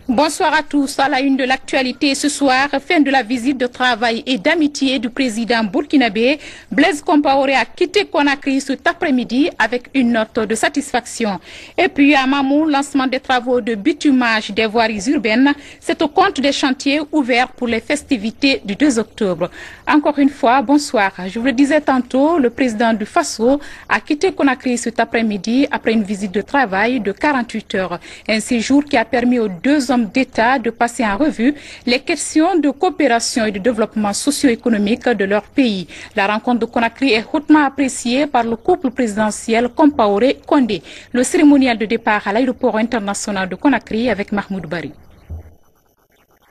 Bonsoir à tous. À la une de l'actualité ce soir, fin de la visite de travail et d'amitié du président burkinabé. Blaise Compaoré a quitté Conakry cet après-midi avec une note de satisfaction. Et puis à Mamou, lancement des travaux de bitumage des voiries urbaines. C'est au compte des chantiers ouverts pour les festivités du 2 octobre. Encore une fois, bonsoir. Je vous le disais tantôt, le président du Faso a quitté Conakry cet après-midi après une visite de travail de 48 heures. Un séjour qui a permis aux deux hommes d'État de passer en revue les questions de coopération et de développement socio-économique de leur pays. La rencontre de Conakry est hautement appréciée par le couple présidentiel Compaoré-Condé. Le cérémonial de départ à l'aéroport international de Conakry avec Mahmoud Bari.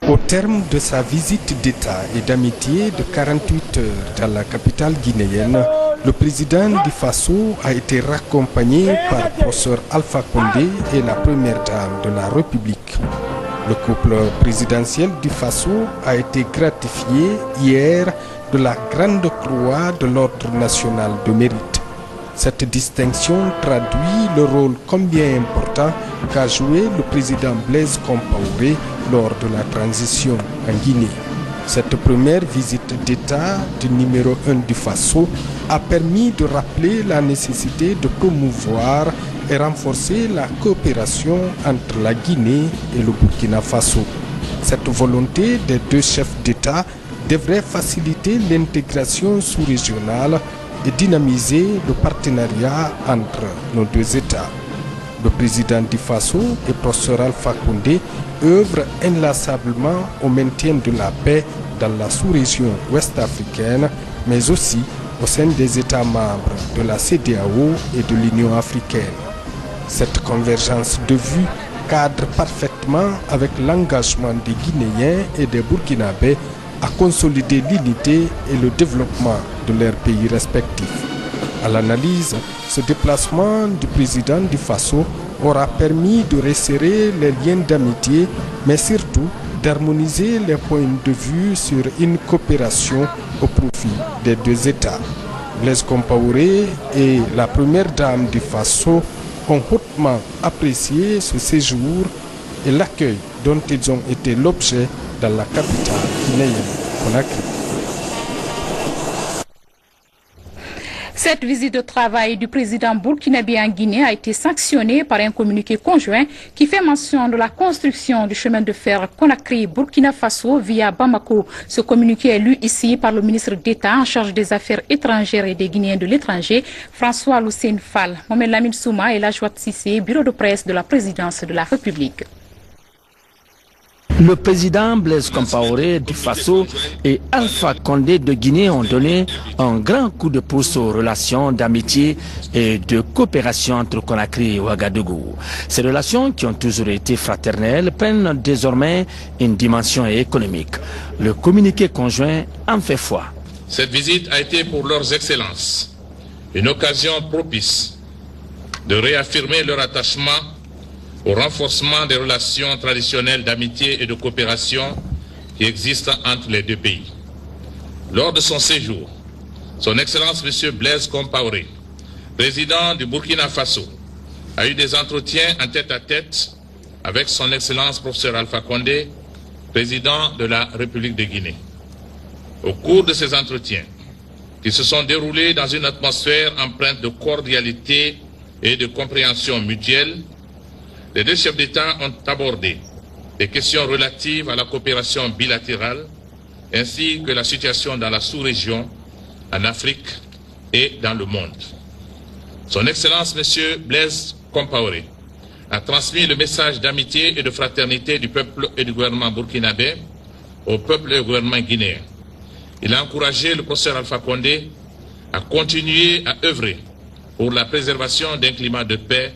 Au terme de sa visite d'État et d'amitié de 48 heures dans la capitale guinéenne, le président du Faso a été raccompagné par le professeur Alpha Condé et la première dame de la République. Le couple présidentiel du Faso a été gratifié hier de la Grande Croix de l'Ordre national de mérite. Cette distinction traduit le rôle combien important qu'a joué le président Blaise Compaoré lors de la transition en Guinée. Cette première visite d'État du numéro 1 du Faso a permis de rappeler la nécessité de promouvoir et renforcer la coopération entre la Guinée et le Burkina Faso. Cette volonté des deux chefs d'État devrait faciliter l'intégration sous-régionale et dynamiser le partenariat entre nos deux États. Le président du Faso et professeur Alpha Condé œuvrent inlassablement au maintien de la paix dans la sous-région ouest-africaine, mais aussi au sein des États membres de la CEDEAO et de l'Union africaine. Cette convergence de vues cadre parfaitement avec l'engagement des Guinéens et des Burkinabés à consolider l'unité et le développement de leurs pays respectifs. À l'analyse, ce déplacement du président du Faso aura permis de resserrer les liens d'amitié, mais surtout d'harmoniser les points de vue sur une coopération au profit des deux États. Blaise Compaoré et la première dame du Faso ont hautement apprécié ce séjour et l'accueil dont ils ont été l'objet dans la capitale guinéenne, Conakry. Cette visite de travail du président burkinabé en Guinée a été sanctionnée par un communiqué conjoint qui fait mention de la construction du chemin de fer Conakry-Burkina Faso via Bamako. Ce communiqué est lu ici par le ministre d'État en charge des Affaires étrangères et des Guinéens de l'étranger, François Lucien Fall. Mohamed Lamine Souma et Lajouat Sissé, bureau de presse de la présidence de la République. Le président Blaise Compaoré du Faso et Alpha Condé de Guinée ont donné un grand coup de pouce aux relations d'amitié et de coopération entre Conakry et Ouagadougou. Ces relations, qui ont toujours été fraternelles, prennent désormais une dimension économique. Le communiqué conjoint en fait foi. Cette visite a été pour leurs excellences une occasion propice de réaffirmer leur attachement au renforcement des relations traditionnelles d'amitié et de coopération qui existent entre les deux pays. Lors de son séjour, son Excellence M. Blaise Compaoré, président du Burkina Faso, a eu des entretiens en tête-à-tête avec son Excellence professeur Alpha Condé, président de la République de Guinée. Au cours de ces entretiens, qui se sont déroulés dans une atmosphère empreinte de cordialité et de compréhension mutuelle, les deux chefs d'État ont abordé des questions relatives à la coopération bilatérale ainsi que la situation dans la sous-région, en Afrique et dans le monde. Son Excellence M. Blaise Compaoré a transmis le message d'amitié et de fraternité du peuple et du gouvernement burkinabé au peuple et au gouvernement guinéen. Il a encouragé le professeur Alpha Condé à continuer à œuvrer pour la préservation d'un climat de paix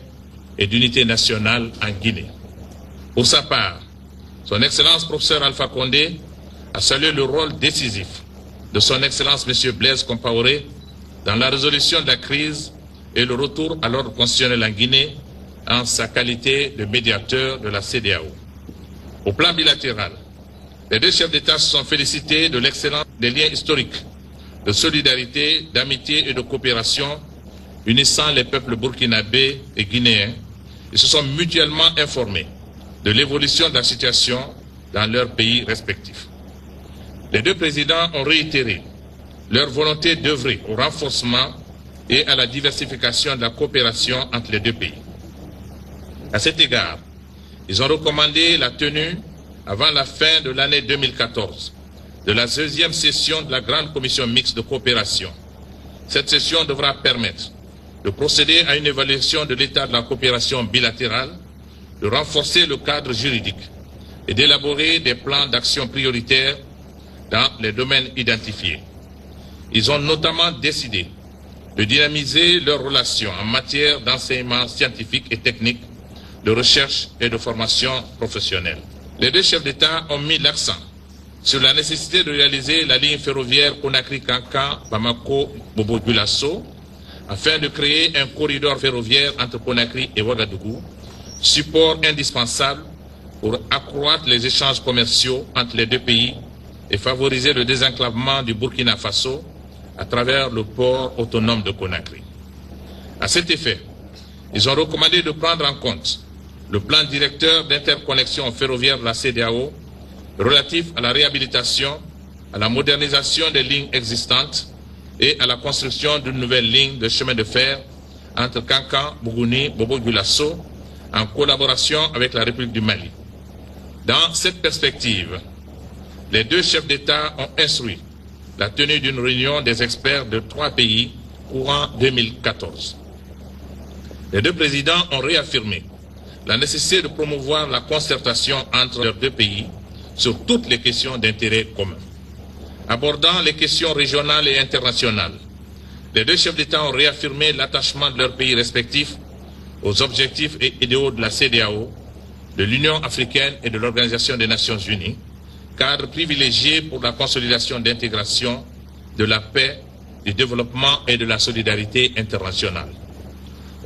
et d'unité nationale en Guinée. Pour sa part, son Excellence professeur Alpha Condé a salué le rôle décisif de son Excellence M. Blaise Compaoré dans la résolution de la crise et le retour à l'ordre constitutionnel en Guinée en sa qualité de médiateur de la CEDEAO. Au plan bilatéral, les deux chefs d'État se sont félicités de l'excellence des liens historiques, de solidarité, d'amitié et de coopération unissant les peuples burkinabés et guinéens. Ils se sont mutuellement informés de l'évolution de la situation dans leurs pays respectifs. Les deux présidents ont réitéré leur volonté d'œuvrer au renforcement et à la diversification de la coopération entre les deux pays. À cet égard, ils ont recommandé la tenue, avant la fin de l'année 2014, de la deuxième session de la Grande Commission mixte de coopération. Cette session devra permettre de procéder à une évaluation de l'état de la coopération bilatérale, de renforcer le cadre juridique et d'élaborer des plans d'action prioritaires dans les domaines identifiés. Ils ont notamment décidé de dynamiser leurs relations en matière d'enseignement scientifique et technique, de recherche et de formation professionnelle. Les deux chefs d'État ont mis l'accent sur la nécessité de réaliser la ligne ferroviaire Conakry-Kankan, Bamako-Bobo-Dioulasso, afin de créer un corridor ferroviaire entre Conakry et Ouagadougou, support indispensable pour accroître les échanges commerciaux entre les deux pays et favoriser le désenclavement du Burkina Faso à travers le port autonome de Conakry. À cet effet, ils ont recommandé de prendre en compte le plan directeur d'interconnexion ferroviaire de la CEDEAO relatif à la réhabilitation, à la modernisation des lignes existantes et à la construction d'une nouvelle ligne de chemin de fer entre Kankan, Bougouni, Bobo-Dioulasso, en collaboration avec la République du Mali. Dans cette perspective, les deux chefs d'État ont instruit la tenue d'une réunion des experts de 3 pays courant 2014. Les deux présidents ont réaffirmé la nécessité de promouvoir la concertation entre leurs deux pays sur toutes les questions d'intérêt commun. Abordant les questions régionales et internationales, les deux chefs d'État ont réaffirmé l'attachement de leurs pays respectifs aux objectifs et idéaux de la CEDEAO, de l'Union africaine et de l'Organisation des Nations Unies, cadre privilégié pour la consolidation d'intégration, de la paix, du développement et de la solidarité internationale.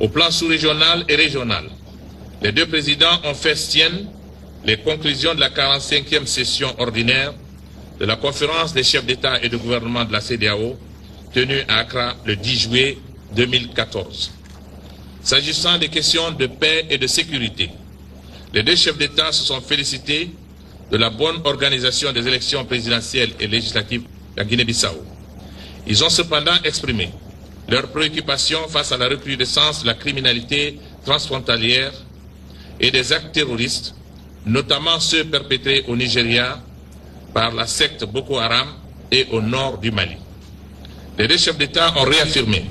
Au plan sous-régional et régional, les deux présidents ont fait siennes les conclusions de la 45e session ordinaire de la conférence des chefs d'État et de gouvernement de la CEDEAO tenue à Accra le 10 juillet 2014. S'agissant des questions de paix et de sécurité, les deux chefs d'État se sont félicités de la bonne organisation des élections présidentielles et législatives à Guinée-Bissau. Ils ont cependant exprimé leurs préoccupations face à la recrudescence de la criminalité transfrontalière et des actes terroristes, notamment ceux perpétrés au Nigeria par la secte Boko Haram et au nord du Mali. Les deux chefs d'État ont réaffirmé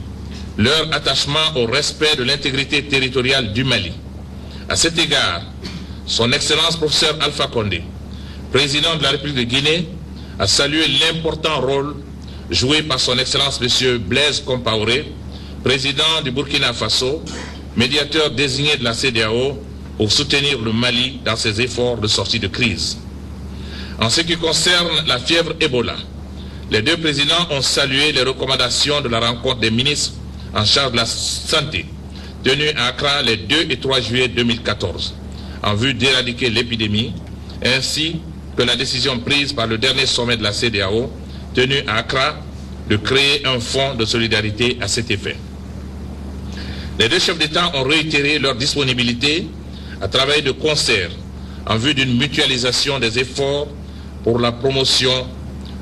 leur attachement au respect de l'intégrité territoriale du Mali. À cet égard, son Excellence professeur Alpha Condé, président de la République de Guinée, a salué l'important rôle joué par son Excellence M. Blaise Compaoré, président du Burkina Faso, médiateur désigné de la CEDEAO pour soutenir le Mali dans ses efforts de sortie de crise. En ce qui concerne la fièvre Ebola, les deux présidents ont salué les recommandations de la rencontre des ministres en charge de la santé, tenue à Accra les 2 et 3 juillet 2014, en vue d'éradiquer l'épidémie, ainsi que la décision prise par le dernier sommet de la CEDEAO, tenu à Accra, de créer un fonds de solidarité à cet effet. Les deux chefs d'État ont réitéré leur disponibilité à travailler de concert en vue d'une mutualisation des efforts pour la promotion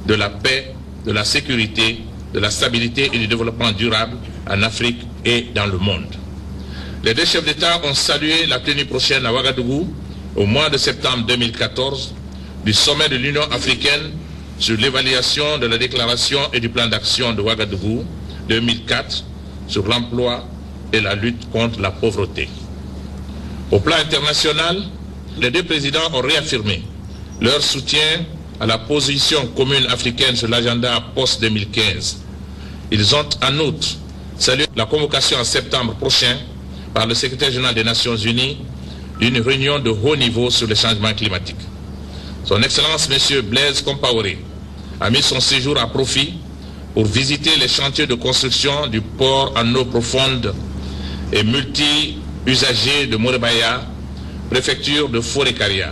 de la paix, de la sécurité, de la stabilité et du développement durable en Afrique et dans le monde. Les deux chefs d'État ont salué la tenue prochaine à Ouagadougou, au mois de septembre 2014, du sommet de l'Union africaine sur l'évaluation de la déclaration et du plan d'action de Ouagadougou 2004 sur l'emploi et la lutte contre la pauvreté. Au plan international, les deux présidents ont réaffirmé leur soutien à la position commune africaine sur l'agenda post-2015. Ils ont en outre salué la convocation en septembre prochain par le secrétaire général des Nations Unies d'une réunion de haut niveau sur le changement climatique. Son Excellence M. Blaise Compaoré a mis son séjour à profit pour visiter les chantiers de construction du port en eau profonde et multi-usagers de Morebaya, préfecture de Forêt-Caria,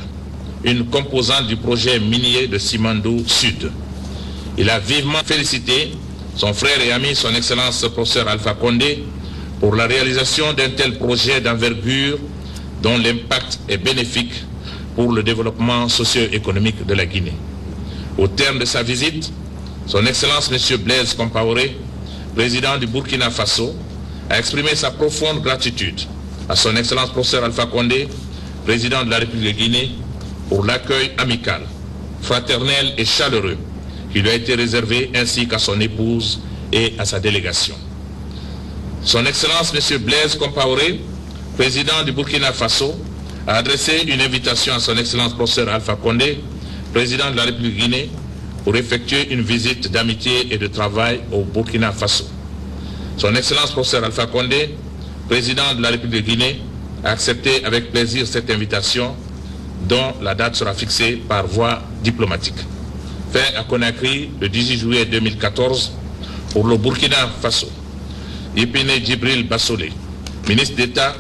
une composante du projet minier de Simandou Sud. Il a vivement félicité son frère et ami, son Excellence professeur Alpha Condé, pour la réalisation d'un tel projet d'envergure dont l'impact est bénéfique pour le développement socio-économique de la Guinée. Au terme de sa visite, Son Excellence M. Blaise Compaoré, président du Burkina Faso, a exprimé sa profonde gratitude à Son Excellence professeur Alpha Condé, président de la République de Guinée, pour l'accueil amical, fraternel et chaleureux qui lui a été réservé, ainsi qu'à son épouse et à sa délégation. Son Excellence M. Blaise Compaoré, président du Burkina Faso, a adressé une invitation à Son Excellence professeur Alpha Condé, président de la République de Guinée, pour effectuer une visite d'amitié et de travail au Burkina Faso. Son Excellence professeur Alpha Condé, président de la République de Guinée, a accepté avec plaisir cette invitation, dont la date sera fixée par voie diplomatique. Fait à Conakry le 18 juillet 2014 pour le Burkina Faso. Yépine Djibril Bassolé, ministre d'État,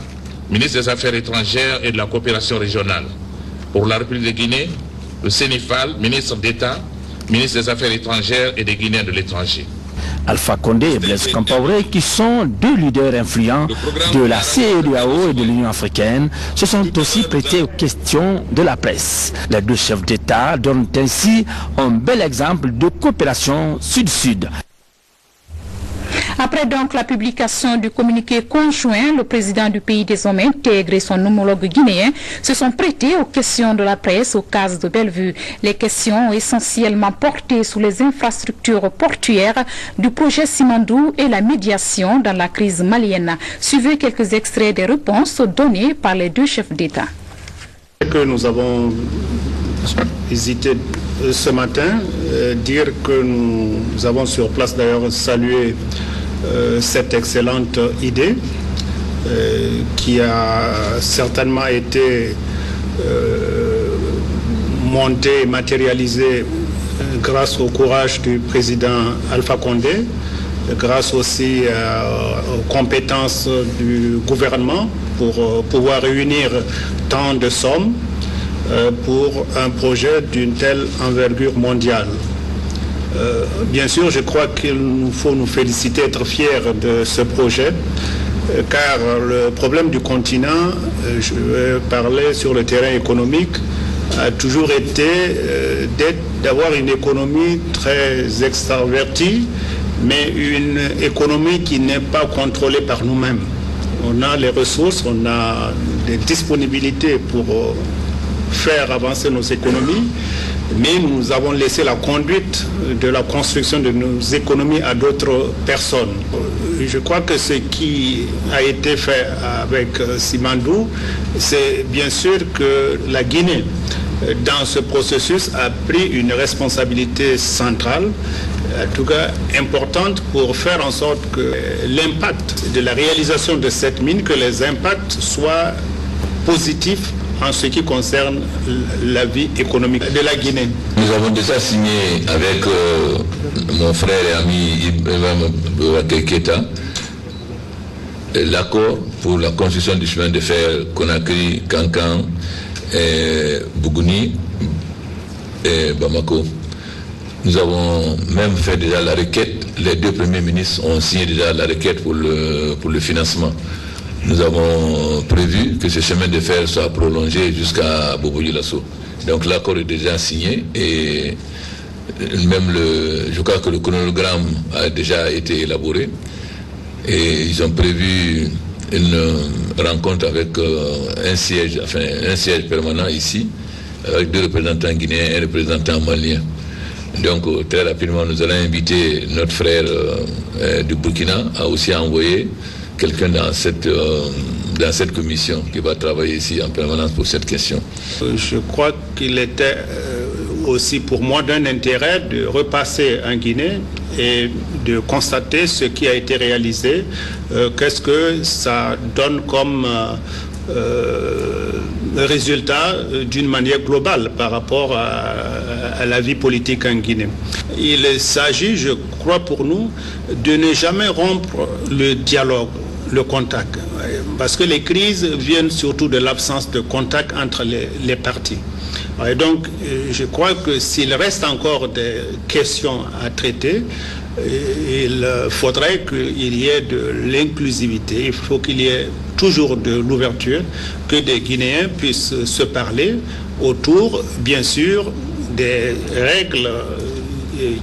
ministre des Affaires étrangères et de la coopération régionale. Pour la République de Guinée, le Sénifal, ministre d'État, ministre des Affaires étrangères et des Guinéens de l'étranger. Alpha Condé et Blaise Compaoré, qui sont deux leaders influents de la CEDEAO et de l'Union africaine, se sont aussi prêtés aux questions de la presse. Les deux chefs d'État donnent ainsi un bel exemple de coopération sud-sud. Après donc la publication du communiqué conjoint, le président du pays des hommes intègres et son homologue guinéen se sont prêtés aux questions de la presse au cas de Bellevue. Les questions ont essentiellement porté sur les infrastructures portuaires du projet Simandou et la médiation dans la crise malienne. Suivez quelques extraits des réponses données par les deux chefs d'État. Que nous avons visité ce matin, dire que nous avons sur place d'ailleurs salué cette excellente idée qui a certainement été montée et matérialisée grâce au courage du président Alpha Condé, grâce aussi aux compétences du gouvernement pour pouvoir réunir tant de sommes pour un projet d'une telle envergure mondiale. Bien sûr, je crois qu'il nous faut nous féliciter, être fiers de ce projet, car le problème du continent, je vais parler sur le terrain économique, a toujours été d'avoir une économie très extravertie, mais une économie qui n'est pas contrôlée par nous-mêmes. On a les ressources, on a des disponibilités pour faire avancer nos économies, mais nous avons laissé la conduite de la construction de nos économies à d'autres personnes. Je crois que ce qui a été fait avec Simandou, c'est bien sûr que la Guinée, dans ce processus, a pris une responsabilité centrale, en tout cas importante, pour faire en sorte que l'impact de la réalisation de cette mine, que les impacts soient positifs en ce qui concerne la vie économique de la Guinée. Nous avons déjà signé avec mon frère et ami Ibrahim Keita l'accord pour la construction du chemin de fer Conakry, Kankan, Bougouni et Bamako. Nous avons même fait déjà la requête, les deux premiers ministres ont signé déjà la requête pour le financement. Nous avons prévu que ce chemin de fer soit prolongé jusqu'à Bobo-Dioulasso. Donc l'accord est déjà signé et même je crois que le chronogramme a déjà été élaboré et ils ont prévu une rencontre avec un siège permanent ici, avec deux représentants guinéens et un représentant malien. Donc très rapidement nous allons inviter notre frère du Burkina à aussi envoyer quelqu'un dans cette commission qui va travailler ici en permanence pour cette question. Je crois qu'il était aussi pour moi d'un intérêt de repasser en Guinée et de constater ce qui a été réalisé, qu'est-ce que ça donne comme résultat d'une manière globale par rapport à la vie politique en Guinée. Il s'agit, je crois pour nous, de ne jamais rompre le dialogue, le contact, parce que les crises viennent surtout de l'absence de contact entre les parties. Et donc, je crois que s'il reste encore des questions à traiter, il faudrait qu'il y ait de l'inclusivité, il faut qu'il y ait toujours de l'ouverture, que des Guinéens puissent se parler autour, bien sûr, des règles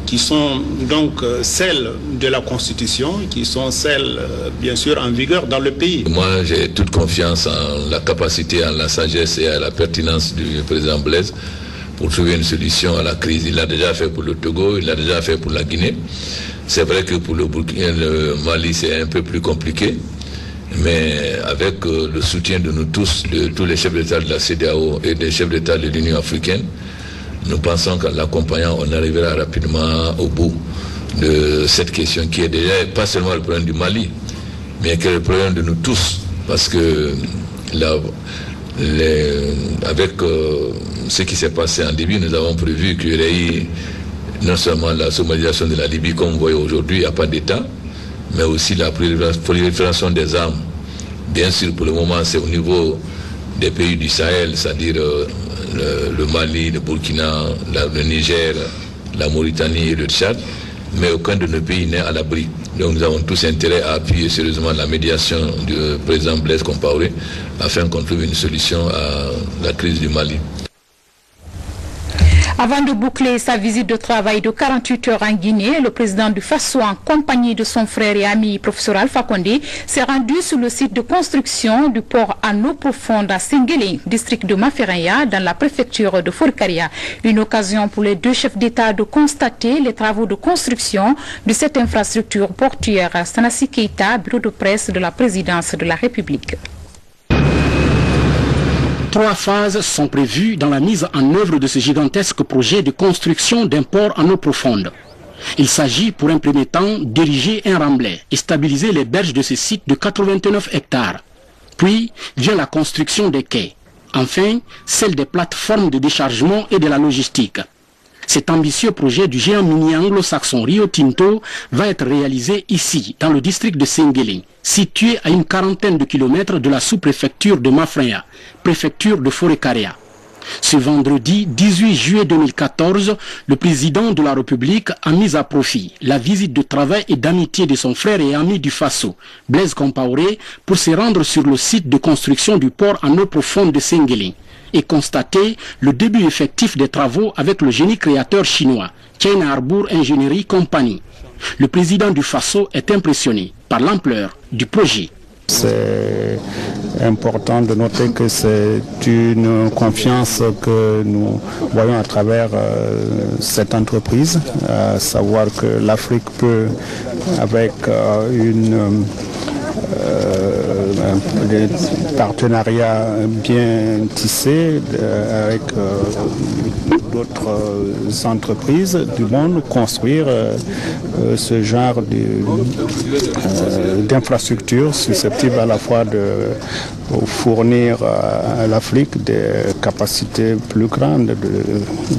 qui sont donc celles de la Constitution, qui sont celles, bien sûr, en vigueur dans le pays. Moi, j'ai toute confiance en la capacité, en la sagesse et à la pertinence du président Blaise pour trouver une solution à la crise. Il l'a déjà fait pour le Togo, il l'a déjà fait pour la Guinée. C'est vrai que pour le Mali, c'est un peu plus compliqué, mais avec le soutien de nous tous, de tous les chefs d'État de la CEDEAO et des chefs d'État de l'Union africaine, nous pensons qu'en l'accompagnant, on arrivera rapidement au bout de cette question qui est déjà pas seulement le problème du Mali, mais qui est le problème de nous tous. Parce que avec ce qui s'est passé en Libye, nous avons prévu qu'il y aurait eu non seulement la somalisation de la Libye, comme vous voyez aujourd'hui, il n'y a pas d'État, mais aussi la prolifération des armes. Bien sûr, pour le moment, c'est au niveau des pays du Sahel, c'est-à-dire le Mali, le Burkina, le Niger, la Mauritanie et le Tchad, mais aucun de nos pays n'est à l'abri. Donc nous avons tous intérêt à appuyer sérieusement la médiation du président Blaise Compaoré afin qu'on trouve une solution à la crise du Mali. Avant de boucler sa visite de travail de 48 heures en Guinée, le président du Faso, en compagnie de son frère et ami professeur Alpha Condé, s'est rendu sur le site de construction du port en eau profonde à Sengelé, district de Maferaya, dans la préfecture de Forikaria. Une occasion pour les deux chefs d'État de constater les travaux de construction de cette infrastructure portuaire. Sanassi Keita, bureau de presse de la présidence de la République. 3 phases sont prévues dans la mise en œuvre de ce gigantesque projet de construction d'un port en eau profonde. Il s'agit pour un premier temps d'ériger un remblai et stabiliser les berges de ce site de 89 hectares. Puis vient la construction des quais. Enfin, celle des plateformes de déchargement et de la logistique. Cet ambitieux projet du géant minier anglo-saxon Rio Tinto va être réalisé ici, dans le district de Sengelé, situé à une 40aine de kilomètres de la sous-préfecture de Mafraya, préfecture de Forikaria. Ce vendredi 18 juillet 2014, le président de la République a mis à profit la visite de travail et d'amitié de son frère et ami du Faso, Blaise Compaoré, pour se rendre sur le site de construction du port en eau profonde de Sengelé et constater le début effectif des travaux avec le génie créateur chinois, China Harbour Engineering Company. Le président du Faso est impressionné par l'ampleur du projet. C'est important de noter que c'est une confiance que nous voyons à travers cette entreprise, à savoir que l'Afrique peut, avec des partenariats bien tissés avec d'autres entreprises du monde, construire ce genre d'infrastructures susceptibles à la fois de fournir à l'Afrique des capacités plus grandes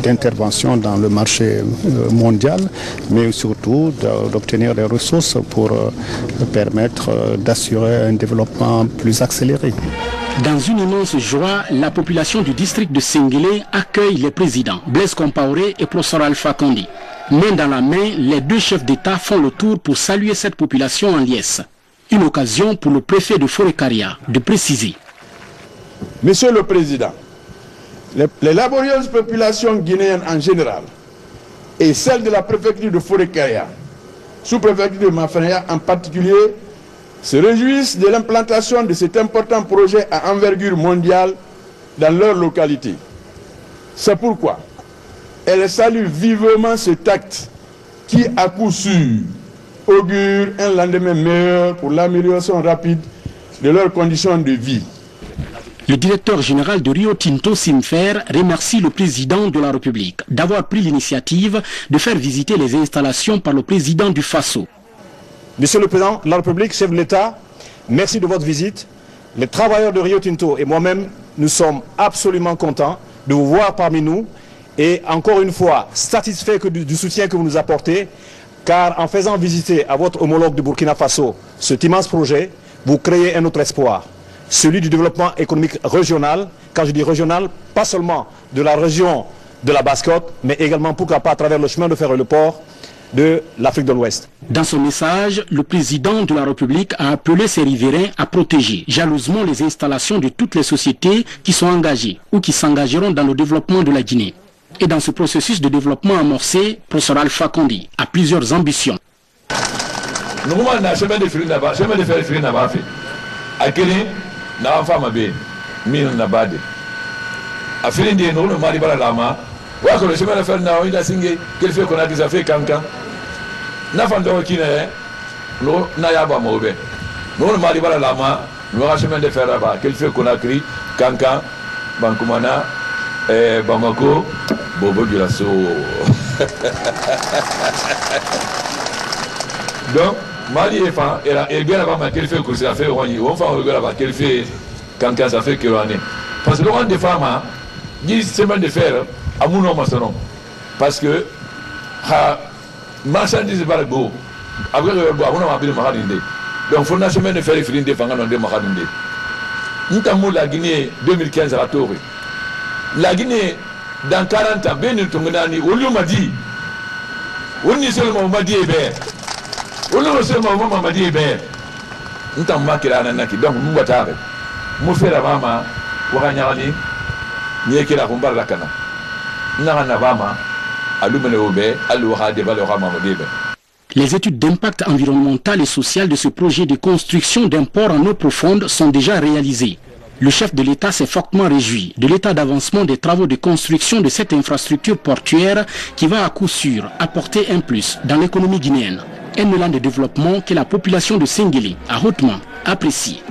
d'intervention dans le marché mondial, mais surtout d'obtenir des ressources pour permettre d'assurer un développement plus accéléré. Dans une immense joie, la population du district de Sengelé accueille les présidents Blaise Compaoré et professeur Alpha Condé. Main dans la main, les deux chefs d'État font le tour pour saluer cette population en liesse. Une occasion pour le préfet de Forikaria de préciser. Monsieur le Président, les laborieuses populations guinéennes en général et celles de la préfecture de Forikaria, sous-préfecture de Mafraya en particulier, se réjouissent de l'implantation de cet important projet à envergure mondiale dans leur localité. C'est pourquoi elles saluent vivement cet acte qui, à coup sûr, augure un lendemain meilleur pour l'amélioration rapide de leurs conditions de vie. Le directeur général de Rio Tinto, Simfer, remercie le président de la République d'avoir pris l'initiative de faire visiter les installations par le président du Faso. Monsieur le Président de la République, chef de l'État, merci de votre visite. Les travailleurs de Rio Tinto et moi-même, nous sommes absolument contents de vous voir parmi nous et encore une fois satisfaits du soutien que vous nous apportez, car en faisant visiter à votre homologue de Burkina Faso cet immense projet, vous créez un autre espoir, celui du développement économique régional. Quand je dis régional, pas seulement de la région de la Basse-Côte, mais également, pourquoi pas, à travers le chemin de fer et le port, de l'Afrique de l'Ouest. Dans son message, le président de la République a appelé ses riverains à protéger jalousement les installations de toutes les sociétés qui sont engagées ou qui s'engageront dans le développement de la Guinée. Et dans ce processus de développement amorcé, professeur Alpha Condé a plusieurs ambitions. Nous avons un chemin de fer là-bas, chemin de fer là-bas fait. À Kéné, nous avons femme à bien, mille n'abade. À Féline, nous avons marié par la lama. Ouais, que le chemin de fer là, il a signé, quel fait qu'on a déjà fait cancan. N'a pas de qui n'est, nous n'avons pas mauvais. Nous avons marié par la lama, nous avons un chemin de fer là-bas, quel fait qu'on a créé cancan, Bankoumana, Bamako, Bobo Gulasso. Donc, Mali est fan, et bien là-bas, quel fait que ça fait, on fait là-bas, quel fait quand ça fait que l'on est. Parce que l'on des femmes, 10 semaines de fer, à mon nom, parce que, marchandise par le beau, après le bois, on a appelé Mahadinde. Donc, il faut une semaine de fer et finir de faire un de Mahadinde. Nous avons la Guinée 2015 à la Torre. La Guinée, dans 40 ans, bien nous tombons au lieu m'a dit, on y seulement m'a dit, on ne sait pas comment m'a dit, nous t'en manquons là, donc nous battons. Nous faisons la maman, pour gagner ni qui la combat la cana. Nous avons la maman, à l'humain à l'ouha de valeur. Les études d'impact environnemental et social de ce projet de construction d'un port en eau profonde sont déjà réalisées. Le chef de l'État s'est fortement réjoui de l'état d'avancement des travaux de construction de cette infrastructure portuaire qui va à coup sûr apporter un plus dans l'économie guinéenne. Un élan de développement que la population de Sengheli a hautement apprécié.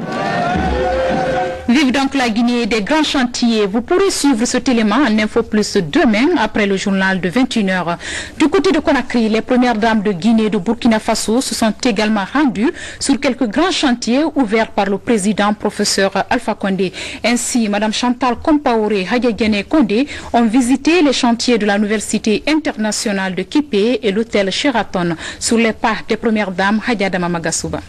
Vive donc la Guinée des grands chantiers. Vous pourrez suivre cet élément en Info Plus demain après le journal de 21h. Du côté de Conakry, les premières dames de Guinée et de Burkina Faso se sont également rendues sur quelques grands chantiers ouverts par le président professeur Alpha Condé. Ainsi, Mme Chantal Compaoré Hadjagene Condé ont visité les chantiers de la nouvelle cité internationale de Kipé et l'hôtel Sheraton sur les pas des premières dames Hadjadama Magasuba.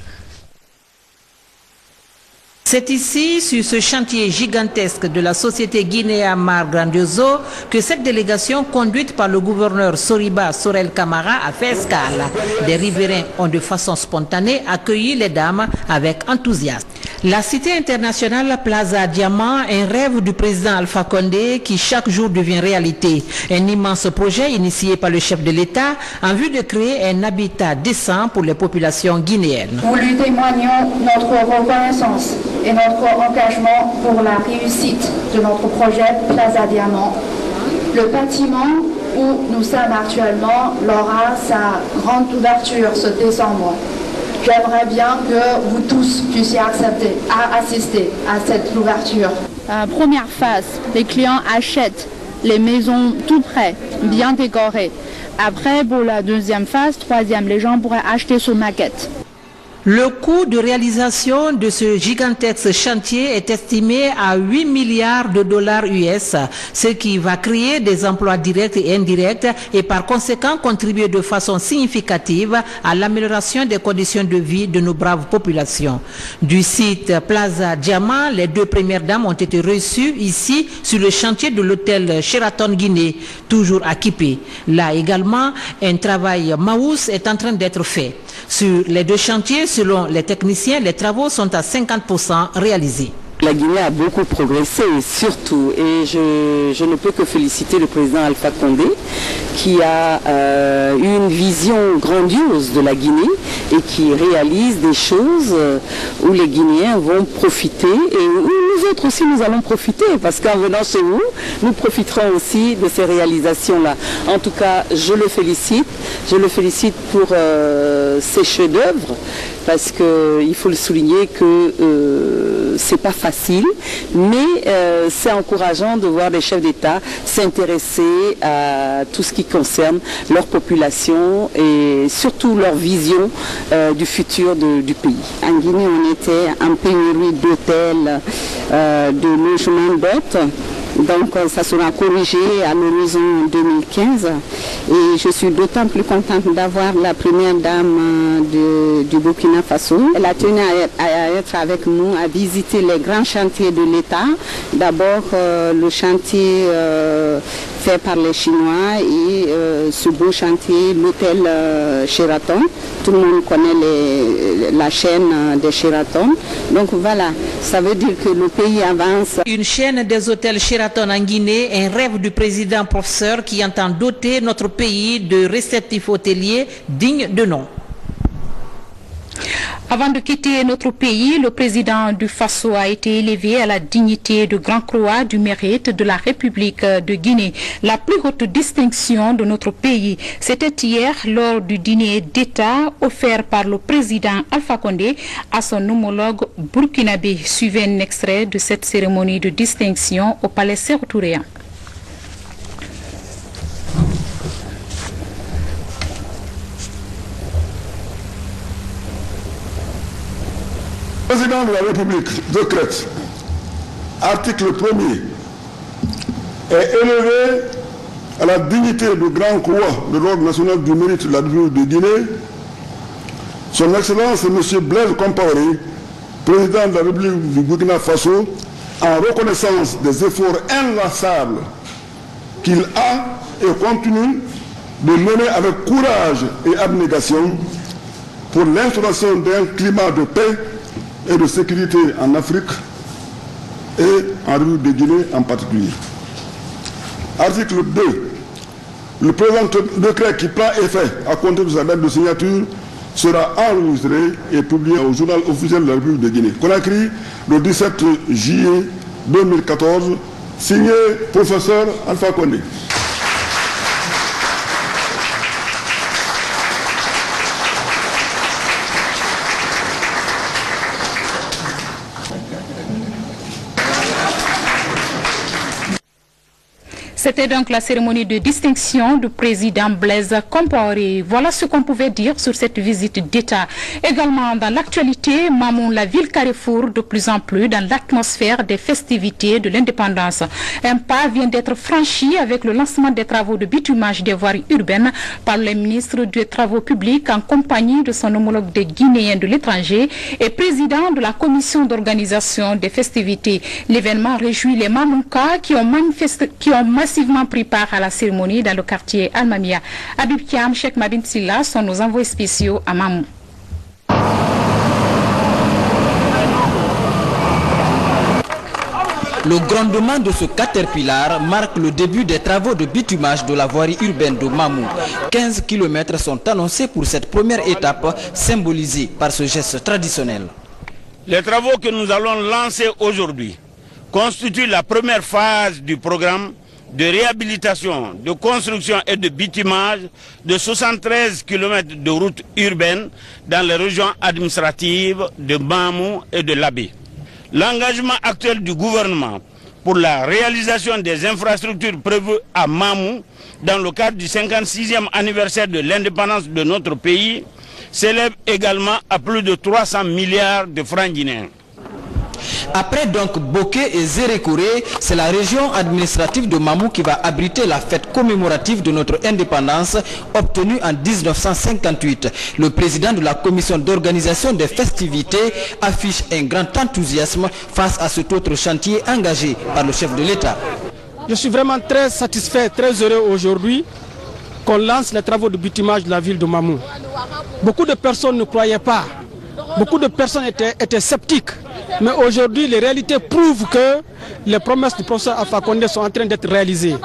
C'est ici, sur ce chantier gigantesque de la société Guinea Mar Grandioso, que cette délégation conduite par le gouverneur Soriba Sorel Camara a fait escale. Des riverains ont de façon spontanée accueilli les dames avec enthousiasme. La cité internationale Plaza Diamant, un rêve du président Alpha Condé qui chaque jour devient réalité. Un immense projet initié par le chef de l'État en vue de créer un habitat décent pour les populations guinéennes. Nous lui témoignons notre reconnaissance et notre engagement pour la réussite de notre projet Plaza Diamant. Le bâtiment où nous sommes actuellement aura sa grande ouverture ce décembre. J'aimerais bien que vous tous puissiez assister à cette ouverture. Première phase, les clients achètent les maisons tout près, bien décorées. Après, pour la deuxième phase, troisième, les gens pourraient acheter sur maquette. Le coût de réalisation de ce gigantesque chantier est estimé à 8 milliards de dollars US, ce qui va créer des emplois directs et indirects et par conséquent contribuer de façon significative à l'amélioration des conditions de vie de nos braves populations. Du site Plaza Diamant, les deux premières dames ont été reçues ici sur le chantier de l'hôtel Sheraton Guinée, toujours à Kipé. Là également, un travail maous est en train d'être fait. Sur les deux chantiers, selon les techniciens, les travaux sont à 50% réalisés. La Guinée a beaucoup progressé, surtout, et je ne peux que féliciter le président Alpha Condé qui a une vision grandiose de la Guinée et qui réalise des choses où les Guinéens vont profiter et où nous autres aussi nous allons profiter parce qu'en venant chez vous, nous profiterons aussi de ces réalisations-là. En tout cas, je le félicite pour ces chefs-d'œuvre parce qu'il faut le souligner que c'est pas facile, mais c'est encourageant de voir les chefs d'État s'intéresser à tout ce qui concerne leur population et surtout leur vision du futur du pays. En Guinée, on était en pénurie d'hôtels, de logements d'hôtes. Donc ça sera corrigé à l'horizon 2015 et je suis d'autant plus contente d'avoir la première dame du Burkina Faso. Elle a tenu à être avec nous, à visiter les grands chantiers de l'État. D'abord le chantier fait par les Chinois et ce beau chantier, l'hôtel Sheraton. Tout le monde connaît la chaîne des Sheraton. Donc voilà, ça veut dire que le pays avance. Une chaîne des hôtels Sheraton en Guinée, un rêve du président professeur qui entend doter notre pays de réceptifs hôteliers dignes de nom. Avant de quitter notre pays, le président du Faso a été élevé à la dignité de Grand Croix du mérite de la République de Guinée, la plus haute distinction de notre pays. C'était hier lors du dîner d'État offert par le président Alpha Condé à son homologue burkinabé. Suivez un extrait de cette cérémonie de distinction au palais Sékou Touré. Le président de la République décrète, article 1er, est élevé à la dignité de Grand Croix de l'Ordre national du mérite de la République de Guinée. Son Excellence M. Blaise Compaoré, président de la République du Burkina Faso, en reconnaissance des efforts inlassables qu'il a et continue de mener avec courage et abnégation pour l'instauration d'un climat de paix et de sécurité en Afrique et en République de Guinée en particulier. Article 2. Le présent décret qui prend effet à compter de sa date de signature sera enregistré et publié au journal officiel de la République de Guinée. Conakry, le 17 juillet 2014, signé professeur Alpha Condé. C'était donc la cérémonie de distinction du président Blaise Compaoré. Voilà ce qu'on pouvait dire sur cette visite d'État. Également dans l'actualité, Mamou, la ville carrefour de plus en plus dans l'atmosphère des festivités de l'indépendance. Un pas vient d'être franchi avec le lancement des travaux de bitumage des voiries urbaines par le ministre des Travaux publics en compagnie de son homologue des Guinéens de l'étranger et président de la commission d'organisation des festivités. L'événement réjouit les Mamoukas qui ont massivement pris part à la cérémonie dans le quartier Almamia. Habib Kiam, Cheikh Mabin Silla sont nos envoyés spéciaux à Mamou. Le grondement de ce caterpillar marque le début des travaux de bitumage de la voirie urbaine de Mamou. 15 km sont annoncés pour cette première étape symbolisée par ce geste traditionnel. Les travaux que nous allons lancer aujourd'hui constituent la première phase du programme de réhabilitation, de construction et de bitumage de 73 km de routes urbaines dans les régions administratives de Mamou et de Labé. L'engagement actuel du gouvernement pour la réalisation des infrastructures prévues à Mamou dans le cadre du 56e anniversaire de l'indépendance de notre pays s'élève également à plus de 300 milliards de francs guinéens. Après donc Boké et Zérékouré, c'est la région administrative de Mamou qui va abriter la fête commémorative de notre indépendance obtenue en 1958. Le président de la commission d'organisation des festivités affiche un grand enthousiasme face à cet autre chantier engagé par le chef de l'État. Je suis vraiment très satisfait, très heureux aujourd'hui qu'on lance les travaux de bitumage de la ville de Mamou. Beaucoup de personnes ne croyaient pas, beaucoup de personnes étaient sceptiques. Mais aujourd'hui, les réalités prouvent que les promesses du professeur Alpha Condé sont en train d'être réalisées.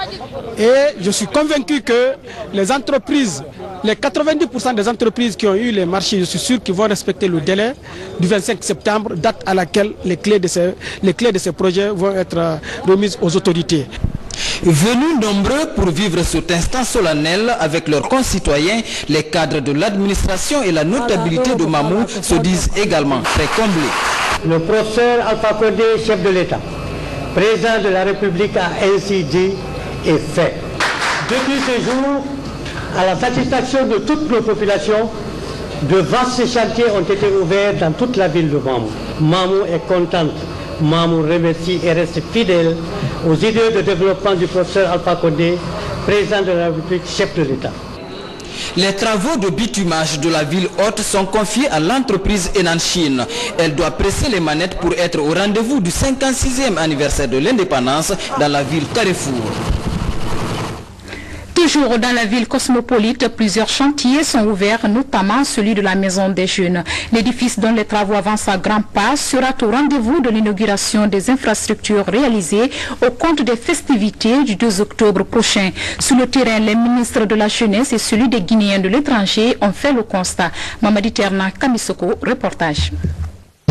Et je suis convaincu que les entreprises, les 90% des entreprises qui ont eu les marchés, je suis sûr qu'ils vont respecter le délai du 25 septembre, date à laquelle les clés de ces projets vont être remises aux autorités. Venus nombreux pour vivre cet instant solennel avec leurs concitoyens, les cadres de l'administration et la notabilité de Mamou se disent également très comblés. Le professeur Alpha Condé, chef de l'État, président de la République, a ainsi dit et fait. Depuis ce jour, à la satisfaction de toutes nos populations, de vastes chantiers ont été ouverts dans toute la ville de Mamou. Mamou est contente. Mamou remercie et reste fidèle aux idées de développement du professeur Alpha Condé, président de la République, chef de l'État. Les travaux de bitumage de la ville haute sont confiés à l'entreprise Enan Chine. Elle doit presser les manettes pour être au rendez-vous du 56e anniversaire de l'indépendance dans la ville Carrefour. Toujours dans la ville cosmopolite, plusieurs chantiers sont ouverts, notamment celui de la Maison des Jeunes. L'édifice dont les travaux avancent à grands pas sera au rendez-vous de l'inauguration des infrastructures réalisées au compte des festivités du 2 octobre prochain. Sur le terrain, les ministres de la Jeunesse et celui des Guinéens de l'étranger ont fait le constat. Mamadi Terna Kamisoko, reportage.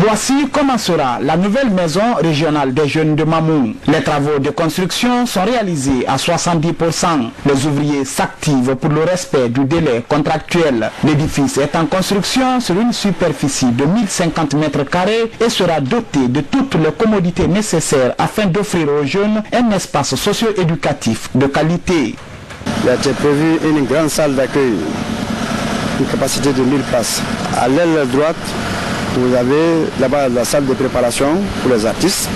Voici comment sera la nouvelle maison régionale des jeunes de Mamou. Les travaux de construction sont réalisés à 70%. Les ouvriers s'activent pour le respect du délai contractuel. L'édifice est en construction sur une superficie de 1050 mètres carrés et sera doté de toutes les commodités nécessaires afin d'offrir aux jeunes un espace socio-éducatif de qualité. Il a été prévu une grande salle d'accueil, une capacité de 1000 places. À l'aile droite, vous avez là-bas la salle de préparation pour les artistes.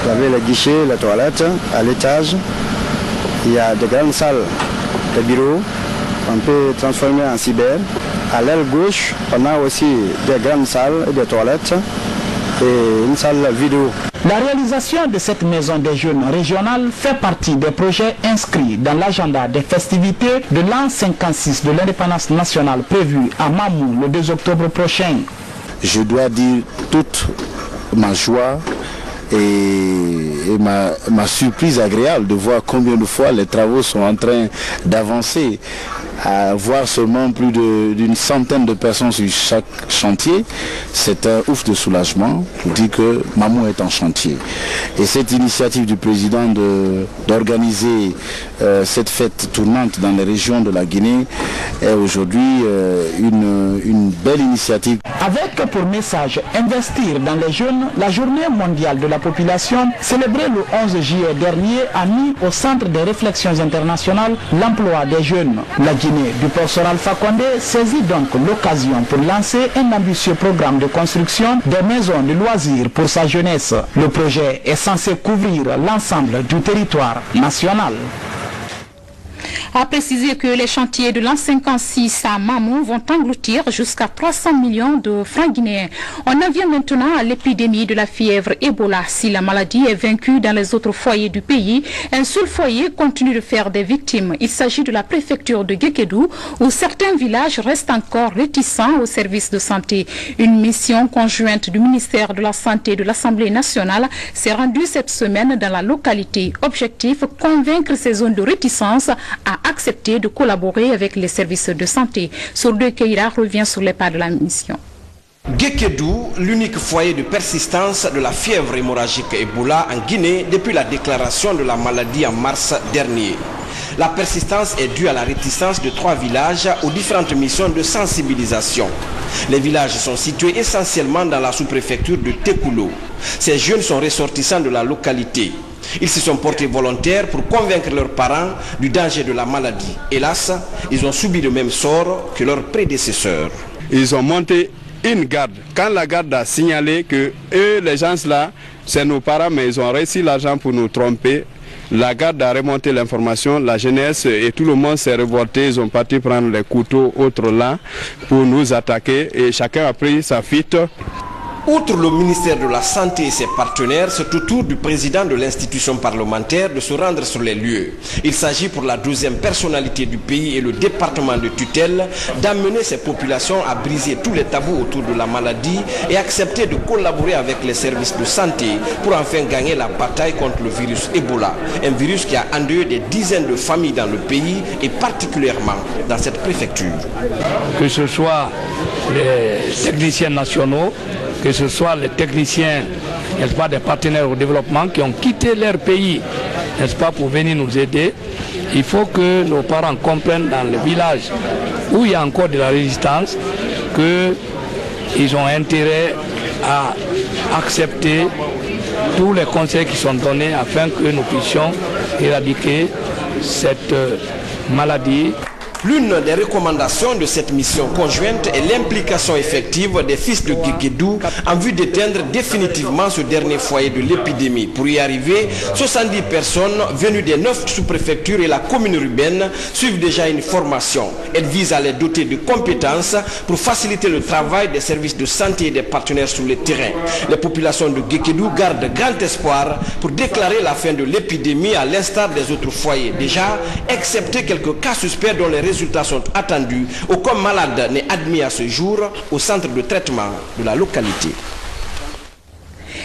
Vous avez les guichets, les toilettes. À l'étage, il y a de grandes salles de bureaux qu'on peut transformer en cyber. À l'aile gauche, on a aussi des grandes salles et des toilettes et une salle vidéo. La réalisation de cette maison des jeunes régionale fait partie des projets inscrits dans l'agenda des festivités de l'an 56 de l'indépendance nationale prévue à Mamou le 2 octobre prochain. Je dois dire toute ma joie et ma surprise agréable de voir combien de fois les travaux sont en train d'avancer. À voir seulement plus d'une centaine de personnes sur chaque chantier, c'est un ouf de soulagement pour dire que Mamou est en chantier. Et cette initiative du président d'organiser cette fête tournante dans les régions de la Guinée est aujourd'hui une belle initiative. Avec pour message investir dans les jeunes, la journée mondiale de la population, célébrée le 11 juillet dernier, a mis au centre des réflexions internationales l'emploi des jeunes. La Guinée du professeur Alpha Condé saisit donc l'occasion pour lancer un ambitieux programme de construction des maisons de loisirs pour sa jeunesse. Le projet est censé couvrir l'ensemble du territoire national. A préciser que les chantiers de l'an 56 à Mamou vont engloutir jusqu'à 300 millions de francs guinéens. On en vient maintenant à l'épidémie de la fièvre Ebola. Si la maladie est vaincue dans les autres foyers du pays, un seul foyer continue de faire des victimes. Il s'agit de la préfecture de Guékédou, où certains villages restent encore réticents aux services de santé. Une mission conjointe du ministère de la Santé et de l'Assemblée nationale s'est rendue cette semaine dans la localité. Objectif, convaincre ces zones de réticence à accepter de collaborer avec les services de santé. Sourde Keira revient sur les pas de la mission. Guékédou, l'unique foyer de persistance de la fièvre hémorragique Ebola en Guinée depuis la déclaration de la maladie en mars dernier. La persistance est due à la réticence de 3 villages aux différentes missions de sensibilisation. Les villages sont situés essentiellement dans la sous-préfecture de Tekoulo. Ces jeunes sont ressortissants de la localité. Ils se sont portés volontaires pour convaincre leurs parents du danger de la maladie. Hélas, ils ont subi le même sort que leurs prédécesseurs. Ils ont monté une garde. Quand la garde a signalé que eux, les gens là, c'est nos parents, mais ils ont reçu l'argent pour nous tromper, la garde a remonté l'information, la jeunesse et tout le monde s'est révolté, ils ont parti prendre les couteaux autres là pour nous attaquer et chacun a pris sa fuite. Outre le ministère de la Santé et ses partenaires, c'est au tour du président de l'institution parlementaire de se rendre sur les lieux. Il s'agit pour la 12e personnalité du pays et le département de tutelle d'amener ces populations à briser tous les tabous autour de la maladie et accepter de collaborer avec les services de santé pour enfin gagner la bataille contre le virus Ebola. Un virus qui a endeuillé des dizaines de familles dans le pays et particulièrement dans cette préfecture. Que ce soit les techniciens nationaux, que ce soit les techniciens, n'est-ce pas, des partenaires au développement qui ont quitté leur pays, n'est-ce pas, pour venir nous aider. Il faut que nos parents comprennent dans les villages où il y a encore de la résistance qu'ils ont intérêt à accepter tous les conseils qui sont donnés afin que nous puissions éradiquer cette maladie. L'une des recommandations de cette mission conjointe est l'implication effective des fils de Guéguédou en vue d'éteindre définitivement ce dernier foyer de l'épidémie. Pour y arriver, 70 personnes venues des 9 sous-préfectures et la commune urbaine suivent déjà une formation. Elle vise à les doter de compétences pour faciliter le travail des services de santé et des partenaires sur le terrain. Les populations de Guéguédou gardent grand espoir pour déclarer la fin de l'épidémie à l'instar des autres foyers. Déjà, excepté quelques cas suspects dont les résultats sont attendus, aucun malade n'est admis à ce jour au centre de traitement de la localité.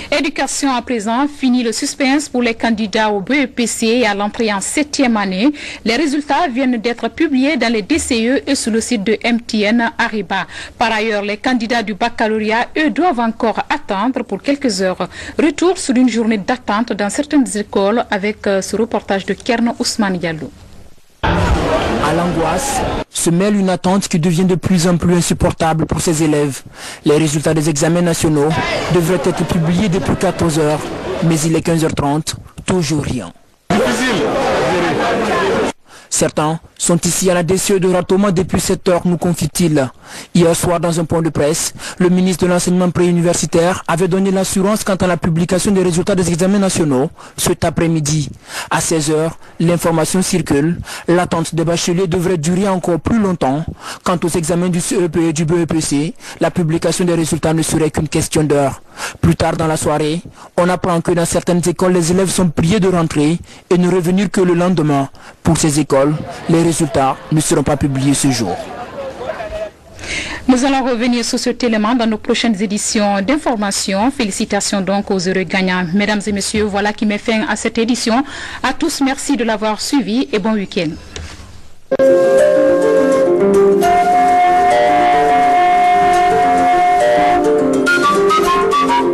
Éducation à présent, fini le suspense pour les candidats au BEPC et à l'entrée en 7e année. Les résultats viennent d'être publiés dans les DCE et sur le site de MTN Ariba. Par ailleurs, les candidats du baccalauréat, eux, doivent encore attendre pour quelques heures. Retour sur une journée d'attente dans certaines écoles avec ce reportage de Kern Ousmane Diallo. À l'angoisse se mêle une attente qui devient de plus en plus insupportable pour ces élèves. Les résultats des examens nationaux devraient être publiés depuis 14 heures, mais il est 15h30, toujours rien. Certains sont ici à la DCE de Ratoma depuis 7 heures, nous confie-t-il. Hier soir, dans un point de presse, le ministre de l'enseignement préuniversitaire avait donné l'assurance quant à la publication des résultats des examens nationaux cet après-midi. À 16 heures, l'information circule. L'attente des bacheliers devrait durer encore plus longtemps. Quant aux examens du CEP et du BEPC, la publication des résultats ne serait qu'une question d'heure. Plus tard dans la soirée, on apprend que dans certaines écoles, les élèves sont priés de rentrer et ne revenir que le lendemain. Pour ces écoles, les résultats ne seront pas publiés ce jour. Nous allons revenir sur cet élément dans nos prochaines éditions d'information. Félicitations donc aux heureux gagnants. Mesdames et messieurs, voilà qui met fin à cette édition. À tous, merci de l'avoir suivi et bon week-end.